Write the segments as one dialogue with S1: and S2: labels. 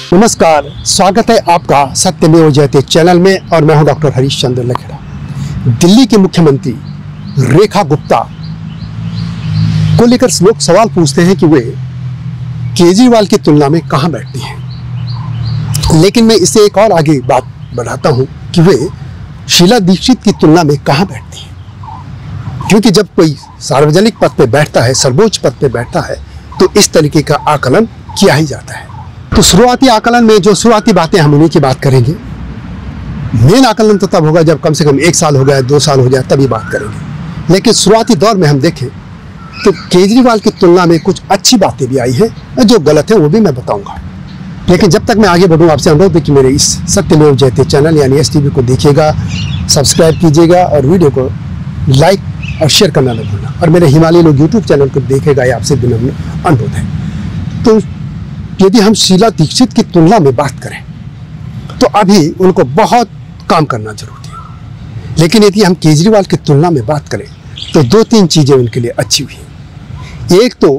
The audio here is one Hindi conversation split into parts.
S1: नमस्कार, स्वागत है आपका सत्यमेव जयते चैनल में और मैं हूं डॉक्टर हरीश चंद्र लखेड़ा। दिल्ली के मुख्यमंत्री रेखा गुप्ता को लेकर लोग सवाल पूछते हैं कि वे केजरीवाल की तुलना में कहां बैठती हैं, लेकिन मैं इससे एक और आगे बात बढ़ाता हूं कि वे शीला दीक्षित की तुलना में कहां बैठती हैं, क्योंकि जब कोई सार्वजनिक पद पर बैठता है, सर्वोच्च पद पर बैठता है, तो इस तरीके का आकलन किया ही जाता है। तो शुरुआती आकलन में जो शुरुआती बातें हम उन्हीं की बात करेंगे। मेन आकलन तो तब होगा जब कम से कम 1 साल हो गया, 2 साल हो जाए, तभी बात करेंगे। लेकिन शुरुआती दौर में हम देखें तो केजरीवाल की तुलना में कुछ अच्छी बातें भी आई हैं और जो गलत है वो भी मैं बताऊंगा। लेकिन जब तक मैं आगे बढ़ूँ, आपसे अनुरोध है कि मेरे इस सत्यमेव जयते चैनल यानी STV को देखिएगा, सब्सक्राइब कीजिएगा और वीडियो को लाइक और शेयर करना न भूलना। और मेरे हिमालय लोग यूट्यूब चैनल को देखेगा, ये आपसे विनम्र अनुरोध है। तो यदि हम शीला दीक्षित की तुलना में बात करें तो अभी उनको बहुत काम करना जरूरी है, लेकिन यदि हम केजरीवाल की तुलना में बात करें तो 2-3 चीज़ें उनके लिए अच्छी हुई। एक तो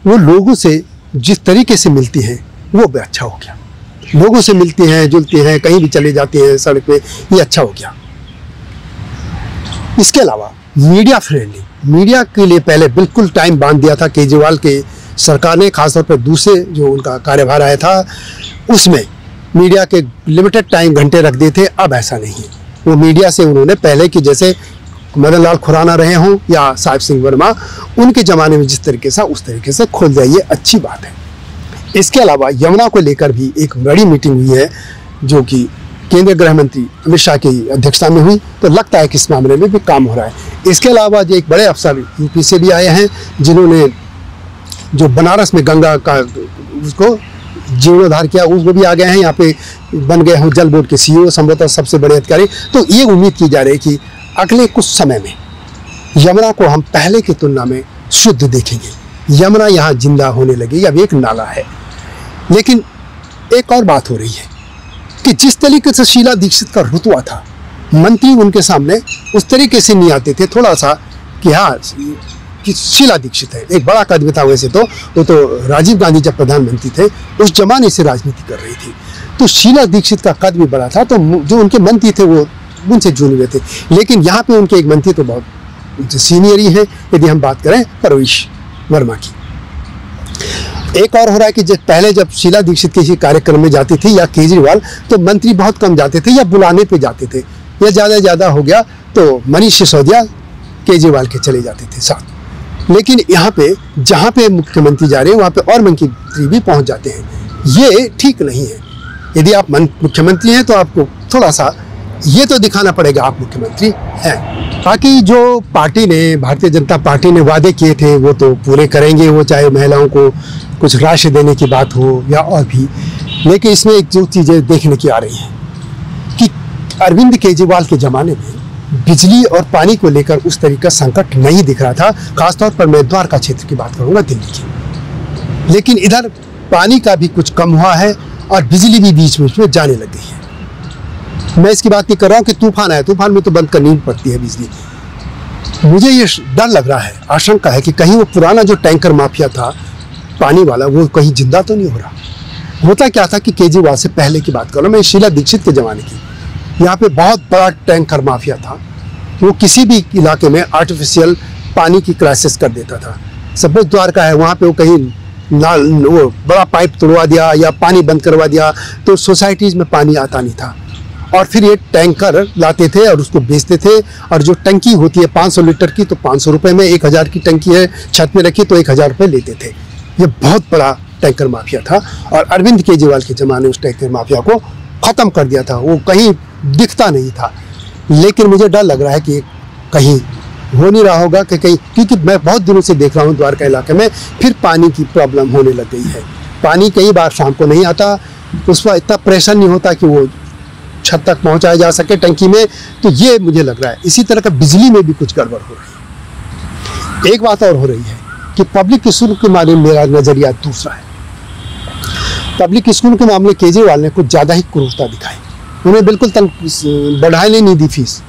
S1: वो लोगों से जिस तरीके से मिलती हैं वो भी अच्छा हो गया। लोगों से मिलती हैं, जुलती हैं, कहीं भी चले जाते हैं सड़क पे, ये अच्छा हो गया। इसके अलावा मीडिया फ्रेंडली, मीडिया के लिए पहले बिल्कुल टाइम बांध दिया था केजरीवाल के सरकार ने, खासतौर पर दूसरे जो उनका कार्यभार आया था उसमें मीडिया के लिमिटेड टाइम घंटे रख दिए थे। अब ऐसा नहीं है। वो मीडिया से उन्होंने पहले की जैसे मदन लाल खुराना रहे हों या साहिब सिंह वर्मा, उनके ज़माने में जिस तरीके से उस तरीके से खोल दिया, ये अच्छी बात है। इसके अलावा यमुना को लेकर भी एक बड़ी मीटिंग हुई है जो कि केंद्रीय गृह मंत्री अमित शाह की अध्यक्षता में हुई, तो लगता है कि इस मामले में भी काम हो रहा है। इसके अलावा जो एक बड़े अफसर यूपी से भी आए हैं जिन्होंने जो बनारस में गंगा का उसको जीर्णोद्धार किया, उसको भी आ गए हैं, यहाँ पे बन गए हैं जल बोर्ड के CEO, संभवतः सबसे बड़े अधिकारी। तो ये उम्मीद की जा रही है कि अगले कुछ समय में यमुना को हम पहले की तुलना में शुद्ध देखेंगे। यमुना यहाँ जिंदा होने लगी, अब एक नाला है। लेकिन एक और बात हो रही है कि जिस तरीके से शीला दीक्षित का रुतबा था, मंत्री उनके सामने उस तरीके से नहीं आते थे, थोड़ा सा कि हाँ कि शीला दीक्षित है, एक बड़ा कद था। वैसे तो वो तो राजीव गांधी जब प्रधानमंत्री थे उस जमाने से राजनीति कर रही थी, तो शीला दीक्षित का कद भी बड़ा था, तो जो उनके मंत्री थे वो उनसे जुड़े हुए थे। लेकिन यहाँ पे उनके एक मंत्री तो बहुत सीनियर ही है, यदि हम बात करें परवेश वर्मा की। एक और हो रहा है कि पहले जब शीला दीक्षित किसी कार्यक्रम में जाती थी या केजरीवाल, तो मंत्री बहुत कम जाते थे या बुलाने पे जाते थे, या ज़्यादा हो गया तो मनीष सिसोदिया केजरीवाल के चले जाते थे साथ। लेकिन यहाँ पे जहाँ पे मुख्यमंत्री जा रहे हैं वहाँ पे और मंत्री भी पहुँच जाते हैं, ये ठीक नहीं है। यदि आप मुख्यमंत्री हैं तो आपको थोड़ा सा ये तो दिखाना पड़ेगा आप मुख्यमंत्री हैं। बाकी जो पार्टी ने, भारतीय जनता पार्टी ने वादे किए थे वो तो पूरे करेंगे, वो चाहे महिलाओं को कुछ राशि देने की बात हो या और भी। लेकिन इसमें एक जो चीज़ें देखने की आ रही हैं कि अरविंद केजरीवाल के ज़माने में बिजली और पानी को लेकर उस तरीके का संकट नहीं दिख रहा था। खासतौर पर मैं द्वारका क्षेत्र की बात करूंगा, दिल्ली की। लेकिन इधर पानी का भी कुछ कम हुआ है और बिजली भी बीच में जाने लग गई है। मैं इसकी बात नहीं कर रहा हूँ कि तूफान आया, तूफान में तो बंद करनी पड़ती है बिजली। मुझे ये डर लग रहा है, आशंका है कि कहीं वो पुराना जो टैंकर माफिया था पानी वाला, वो कहीं जिंदा तो नहीं हो रहा। होता क्या था कि केजरीवाल से पहले की बात कर रहा हूँ मैं, शीला दीक्षित के ज़माने की। यहाँ पे बहुत बड़ा टैंकर माफिया था, वो किसी भी इलाके में आर्टिफिशियल पानी की क्राइसिस कर देता था। सपोज द्वारका है, वहाँ पे वो कहीं नाल वो बड़ा पाइप तोड़वा दिया या पानी बंद करवा दिया तो सोसाइटीज़ में पानी आता नहीं था। और फिर ये टैंकर लाते थे और उसको बेचते थे, और जो टंकी होती है 500 लीटर की तो 500 रुपये में, 1000 की टंकी है छत में रखी तो 1000 रुपये लेते थे। ये बहुत बड़ा टैंकर माफिया था और अरविंद केजरीवाल के ज़माने उस टैंकर माफिया को ख़त्म कर दिया था, वो कहीं दिखता नहीं था। लेकिन मुझे डर लग रहा है कि कहीं हो नहीं रहा होगा कि कहीं, क्योंकि मैं बहुत दिनों से देख रहा हूँ द्वारका इलाके में फिर पानी की प्रॉब्लम होने लग गई है। पानी कई बार शाम को नहीं आता, उस पर इतना प्रेशर नहीं होता कि वो छत तक पहुँचाया जा सके टंकी में, तो ये मुझे लग रहा है। इसी तरह का बिजली में भी कुछ गड़बड़ हो रही है। एक बात और हो रही है कि पब्लिक स्कूल के मामले में मेरा नज़रिया दूसरा है। पब्लिक स्कूल के मामले केजरीवाल ने कुछ ज़्यादा ही क्रूरता दिखाई, उन्हें बिल्कुल बढ़ाने नहीं दी फीस।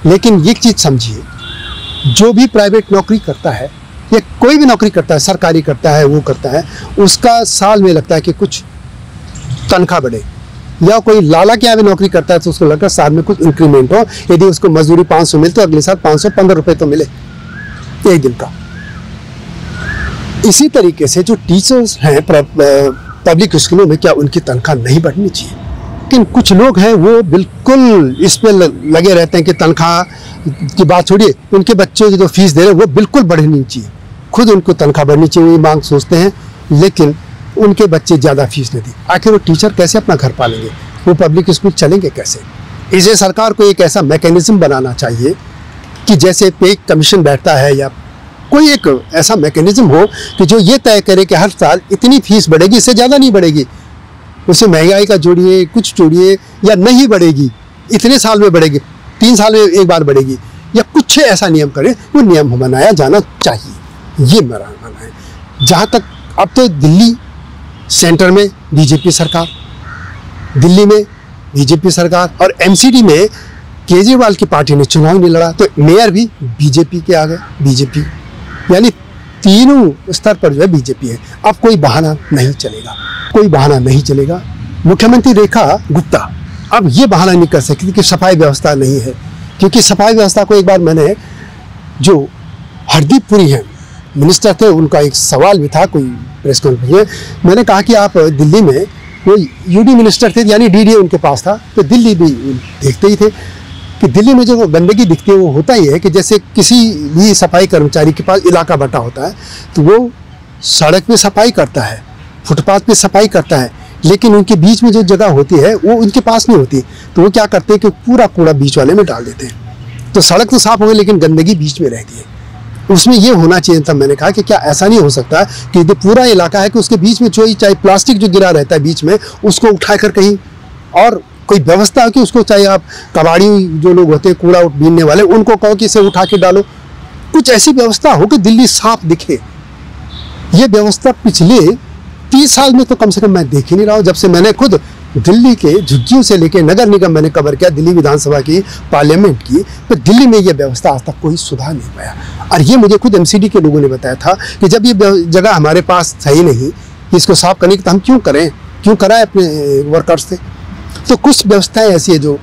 S1: लेकिन एक चीज़ समझिए, जो भी प्राइवेट नौकरी करता है या कोई भी नौकरी करता है, सरकारी करता है, वो करता है, उसका साल में लगता है कि कुछ तनख्वाह बढ़े, या कोई लाला के यहाँ भी नौकरी करता है तो उसको लगता है साल में कुछ इंक्रीमेंट हो। यदि उसको मजदूरी 500 मिले तो अगले साल 515 रुपये तो मिले एक दिन का। इसी तरीके से जो टीचर्स हैं पब्लिक स्कूलों में, क्या उनकी तनख्वाह नहीं बढ़नी चाहिए? लेकिन कुछ लोग हैं वो बिल्कुल इस पे लगे रहते हैं कि तनख्वाह की बात छोड़िए, उनके बच्चों की जो फीस दे रहे हैं वो बिल्कुल बढ़नी चाहिए। खुद उनको तनख्वाह बढ़नी चाहिए, ये मांग सोचते हैं, लेकिन उनके बच्चे ज़्यादा फीस नहीं दी। आखिर वो टीचर कैसे अपना घर पालेंगे? वो पब्लिक स्कूल चलेंगे कैसे? इसे सरकार को एक ऐसा मैकेनिज्म बनाना चाहिए कि जैसे पे कमीशन बैठता है, या कोई एक ऐसा मैकेनिज्म हो कि जो ये तय करे कि हर साल इतनी फीस बढ़ेगी, इससे ज़्यादा नहीं बढ़ेगी। उसे महंगाई का जोड़िए, कुछ जोड़िए, या नहीं बढ़ेगी, इतने साल में बढ़ेगी, 3 साल में एक बार बढ़ेगी, या कुछ ऐसा नियम करे, वो नियम बनाया जाना चाहिए। ये मेरा मानना है। जहाँ तक अब तो दिल्ली सेंटर में बीजेपी सरकार, दिल्ली में बीजेपी सरकार, और एमसीडी में केजरीवाल की पार्टी ने चुनाव नहीं लड़ा तो मेयर भी बीजेपी के आ गए। बीजेपी यानी तीनों स्तर पर जो है बीजेपी है। अब कोई बहाना नहीं चलेगा, कोई बहाना नहीं चलेगा। मुख्यमंत्री रेखा गुप्ता अब ये बहाना नहीं कर सकती कि सफाई व्यवस्था नहीं है, क्योंकि सफाई व्यवस्था को एक बार मैंने, जो हरदीप पुरी हैं मिनिस्टर थे, उनका एक सवाल भी था कोई प्रेस कॉन्फ्रेंस में। मैंने कहा कि आप दिल्ली में, वो यूडी मिनिस्टर थे यानी डीडीए उनके पास था, तो दिल्ली भी देखते ही थे कि दिल्ली में जो गंदगी दिखती है वो होता ही है कि जैसे किसी भी सफाई कर्मचारी के पास इलाका बटा होता है तो वो सड़क पे सफाई करता है, फुटपाथ पे सफाई करता है, लेकिन उनके बीच में जो जगह होती है वो उनके पास नहीं होती, तो वो क्या करते हैं कि पूरा कूड़ा बीच वाले में डाल देते हैं। तो सड़क तो साफ हो गई लेकिन गंदगी बीच में रहती है। उसमें ये होना चाहिए था, मैंने कहा कि क्या ऐसा नहीं हो सकता कि यदि पूरा इलाका है कि उसके बीच में चाहे प्लास्टिक जो गिरा रहता है बीच में, उसको उठाकर कहीं और कोई व्यवस्था हो कि उसको, चाहे आप कबाड़ी जो लोग होते हैं कूड़ा बीनने वाले, उनको कहो कि इसे उठा के डालो। कुछ ऐसी व्यवस्था हो कि दिल्ली साफ दिखे। ये व्यवस्था पिछले 30 साल में तो कम से कम मैं देख ही नहीं रहा हूँ। जब से मैंने खुद दिल्ली के झुग्गियों से लेके नगर निगम मैंने कवर किया, दिल्ली विधानसभा की, पार्लियामेंट की, तो दिल्ली में ये व्यवस्था आज तक कोई सुधार नहीं पाया। और ये मुझे खुद एमसीडी के लोगों ने बताया था कि जब ये जगह हमारे पास सही नहीं, इसको साफ करने की, तो हम क्यों करें, क्यों कराएं अपने वर्कर्स से। तो कुछ व्यवस्थाएं ऐसी है जो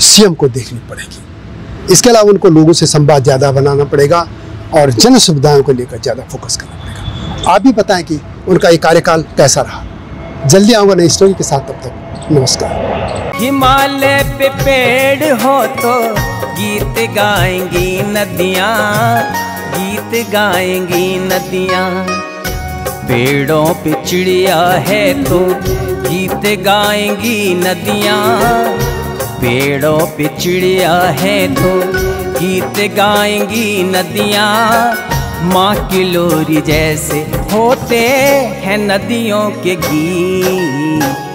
S1: सीएम को देखनी पड़ेगी। इसके अलावा उनको लोगों से संवाद ज़्यादा बनाना पड़ेगा और जन सुविधाओं को लेकर ज़्यादा फोकस करना पड़ेगा। आप भी बताएं कि उनका ये कार्यकाल कैसा रहा। जल्दी आऊँगा नई स्टोरी के साथ, तब तक नमस्कार।
S2: हिमालय पे पेड़ हो तो गीत गाएंगी नदियाँ, गीत गाएंगी नदियाँ। पेड़ों पे चिड़िया है तो गीत गाएंगी नदियाँ, पेड़ों पे चिड़िया है तो गीत गाएंगी नदियाँ। माँ की लोरी जैसे होते हैं नदियों के गीत।